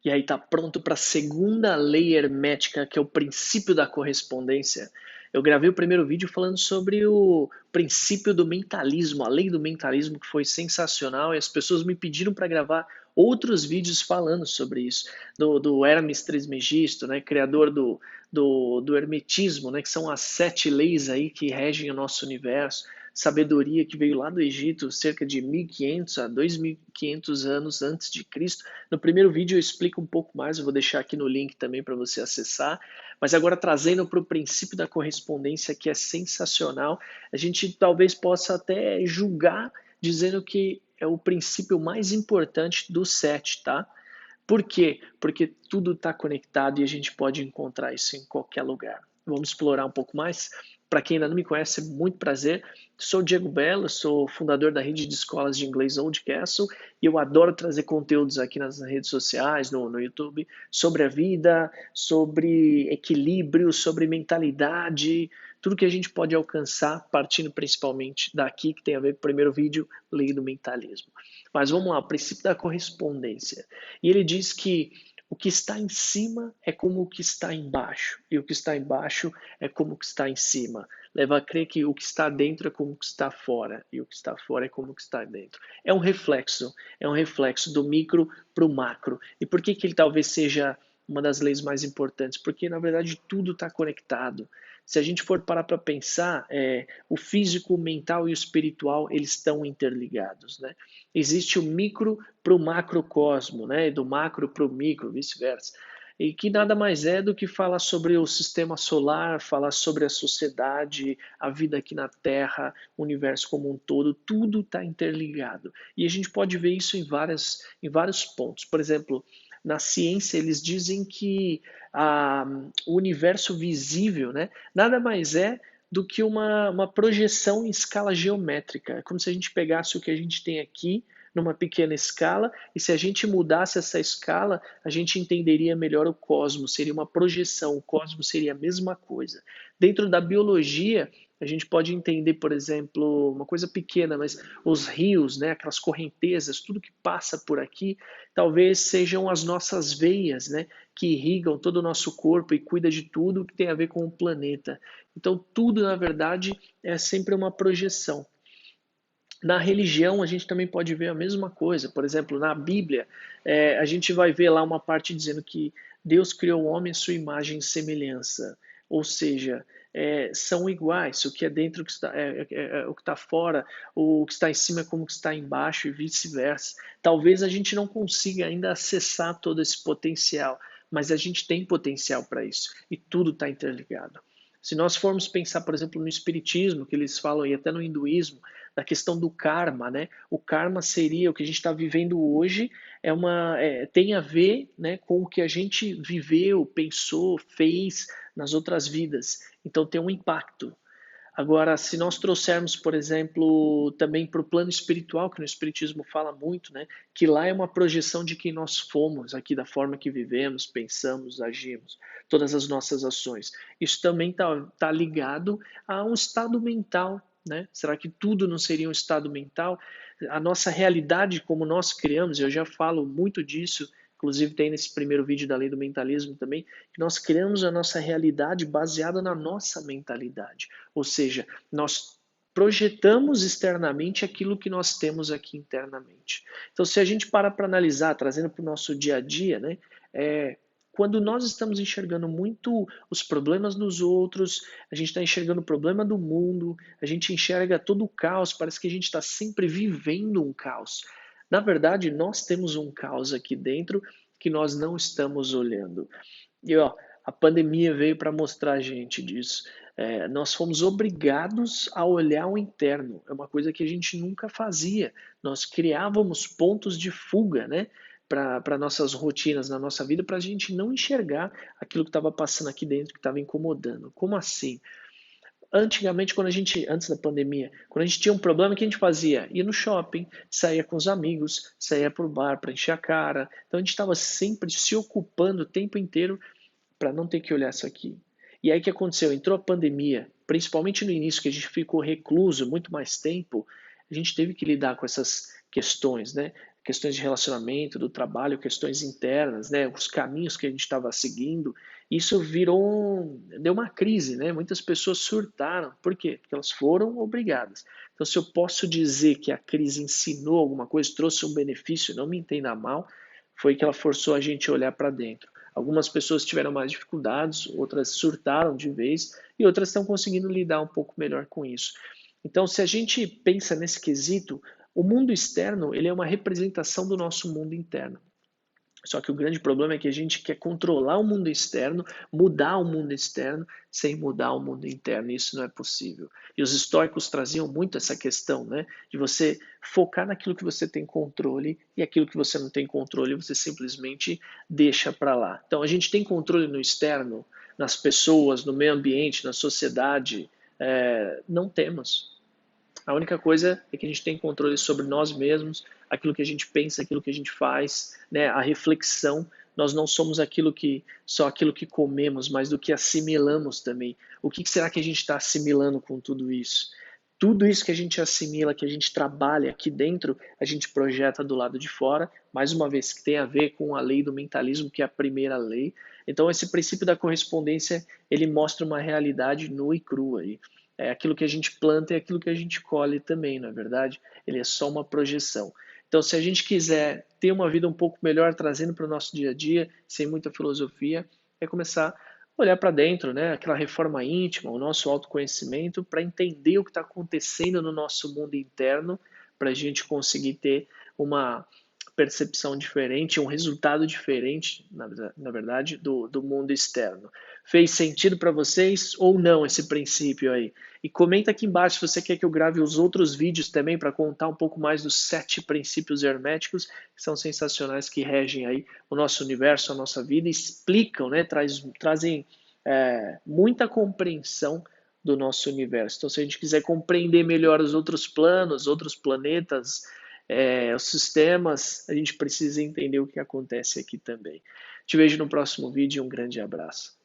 E aí tá pronto para a segunda lei hermética, que é o princípio da correspondência. Eu gravei o primeiro vídeo falando sobre o princípio do mentalismo, a lei do mentalismo, que foi sensacional, e as pessoas me pediram para gravar outros vídeos falando sobre isso, do Hermes Trismegisto, né, criador do hermetismo, né, que são as 7 leis aí que regem o nosso universo, sabedoria que veio lá do Egito cerca de 1500 a 2500 anos antes de Cristo. No primeiro vídeo eu explico um pouco mais, eu vou deixar aqui no link também para você acessar, mas agora trazendo para o princípio da correspondência, que é sensacional, a gente talvez possa até julgar dizendo que é o princípio mais importante do 7, tá? Por quê? Porque tudo está conectado e a gente pode encontrar isso em qualquer lugar. Vamos explorar um pouco mais? Para quem ainda não me conhece, é muito prazer. Sou o Diego Belo, sou fundador da rede de escolas de inglês Old Castle e eu adoro trazer conteúdos aqui nas redes sociais, no YouTube, sobre a vida, sobre equilíbrio, sobre mentalidade, tudo que a gente pode alcançar partindo principalmente daqui, que tem a ver com o primeiro vídeo, lei do mentalismo. Mas vamos lá, o princípio da correspondência. E ele diz que o que está em cima é como o que está embaixo, e o que está embaixo é como o que está em cima. Leva a crer que o que está dentro é como o que está fora, e o que está fora é como o que está dentro. É um reflexo do micro para o macro. E por que ele talvez seja uma das leis mais importantes? Porque, na verdade, tudo está conectado. Se a gente for parar para pensar, o físico, o mental e o espiritual, eles estão interligados, né? Existe o micro para o macrocosmo, né? Do macro para o micro, vice-versa. E que nada mais é do que falar sobre o sistema solar, falar sobre a sociedade, a vida aqui na Terra, o universo como um todo, tudo está interligado. E a gente pode ver isso em vários pontos. Por exemplo, na ciência eles dizem que o universo visível, né, nada mais é do que uma projeção em escala geométrica. É como se a gente pegasse o que a gente tem aqui numa pequena escala, e se a gente mudasse essa escala, a gente entenderia melhor o cosmos, seria uma projeção, o cosmos seria a mesma coisa. Dentro da biologia, a gente pode entender, por exemplo, uma coisa pequena, mas os rios, né, aquelas correntezas, tudo que passa por aqui, talvez sejam as nossas veias, né, que irrigam todo o nosso corpo e cuida de tudo que tem a ver com o planeta. Então, tudo, na verdade, é sempre uma projeção. Na religião, a gente também pode ver a mesma coisa. Por exemplo, na Bíblia, a gente vai ver lá uma parte dizendo que Deus criou o homem à sua imagem e semelhança. Ou seja, são iguais. O que é dentro é o que está fora, o que está em cima é como o que está embaixo e vice-versa. Talvez a gente não consiga ainda acessar todo esse potencial, mas a gente tem potencial para isso. E tudo está interligado. Se nós formos pensar, por exemplo, no espiritismo, que eles falam, e até no hinduísmo, da questão do karma, né? O karma seria o que a gente está vivendo hoje, tem a ver, né, com o que a gente viveu, pensou, fez nas outras vidas. Então tem um impacto. Agora, se nós trouxermos, por exemplo, também para o plano espiritual, que no Espiritismo fala muito, né, que lá é uma projeção de quem nós fomos, aqui da forma que vivemos, pensamos, agimos, todas as nossas ações. Isso também tá ligado a um estado mental. Né? Será que tudo não seria um estado mental? A nossa realidade, como nós criamos, eu já falo muito disso, inclusive tem nesse primeiro vídeo da lei do mentalismo também, que nós criamos a nossa realidade baseada na nossa mentalidade. Ou seja, nós projetamos externamente aquilo que nós temos aqui internamente. Então, se a gente parar para analisar, trazendo para o nosso dia a dia, né, quando nós estamos enxergando muito os problemas dos outros, a gente está enxergando o problema do mundo, a gente enxerga todo o caos, parece que a gente está sempre vivendo um caos. Na verdade, nós temos um caos aqui dentro que nós não estamos olhando. E ó, a pandemia veio para mostrar a gente disso. Nós fomos obrigados a olhar o interno. É uma coisa que a gente nunca fazia. Nós criávamos pontos de fuga, né? Para nossas rotinas na nossa vida, para a gente não enxergar aquilo que estava passando aqui dentro, que estava incomodando. Como assim? Antigamente, antes da pandemia, quando a gente tinha um problema, o que a gente fazia? Ia no shopping, saía com os amigos, saía pro bar para encher a cara. Então a gente estava sempre se ocupando o tempo inteiro para não ter que olhar isso aqui. E aí o que aconteceu? Entrou a pandemia, principalmente no início, que a gente ficou recluso muito mais tempo, a gente teve que lidar com essas questões, né? questões de relacionamento, do trabalho, questões internas, né, os caminhos que a gente estava seguindo, isso deu uma crise, né? Muitas pessoas surtaram. Por quê? Porque elas foram obrigadas. Então, se eu posso dizer que a crise ensinou alguma coisa, trouxe um benefício, não me entenda mal, foi que ela forçou a gente a olhar para dentro. Algumas pessoas tiveram mais dificuldades, outras surtaram de vez e outras estão conseguindo lidar um pouco melhor com isso. Então, se a gente pensa nesse quesito, o mundo externo ele é uma representação do nosso mundo interno. Só que o grande problema é que a gente quer controlar o mundo externo, mudar o mundo externo, sem mudar o mundo interno. E isso não é possível. E os estoicos traziam muito essa questão, né? De você focar naquilo que você tem controle e aquilo que você não tem controle, você simplesmente deixa para lá. Então, a gente tem controle no externo, nas pessoas, no meio ambiente, na sociedade. Não temos. A única coisa é que a gente tem controle sobre nós mesmos, aquilo que a gente pensa, aquilo que a gente faz, né? A reflexão. Nós não somos só aquilo que comemos, mas do que assimilamos também. O que será que a gente está assimilando com tudo isso? Tudo isso que a gente assimila, que a gente trabalha aqui dentro, a gente projeta do lado de fora, mais uma vez que tem a ver com a lei do mentalismo, que é a primeira lei. Então esse princípio da correspondência, ele mostra uma realidade nua e crua aí. É aquilo que a gente planta e aquilo que a gente colhe também, na verdade. Ele é só uma projeção. Então, se a gente quiser ter uma vida um pouco melhor, trazendo para o nosso dia a dia, sem muita filosofia, é começar a olhar para dentro, né? Aquela reforma íntima, o nosso autoconhecimento, para entender o que está acontecendo no nosso mundo interno, para a gente conseguir ter uma percepção diferente, um resultado diferente, na verdade, do mundo externo. Fez sentido para vocês ou não esse princípio aí? E comenta aqui embaixo se você quer que eu grave os outros vídeos também para contar um pouco mais dos 7 princípios herméticos, que são sensacionais, que regem aí o nosso universo, a nossa vida, e explicam, né, trazem muita compreensão do nosso universo. Então, se a gente quiser compreender melhor os outros planos, outros planetas, os sistemas, a gente precisa entender o que acontece aqui também. Te vejo no próximo vídeo e um grande abraço.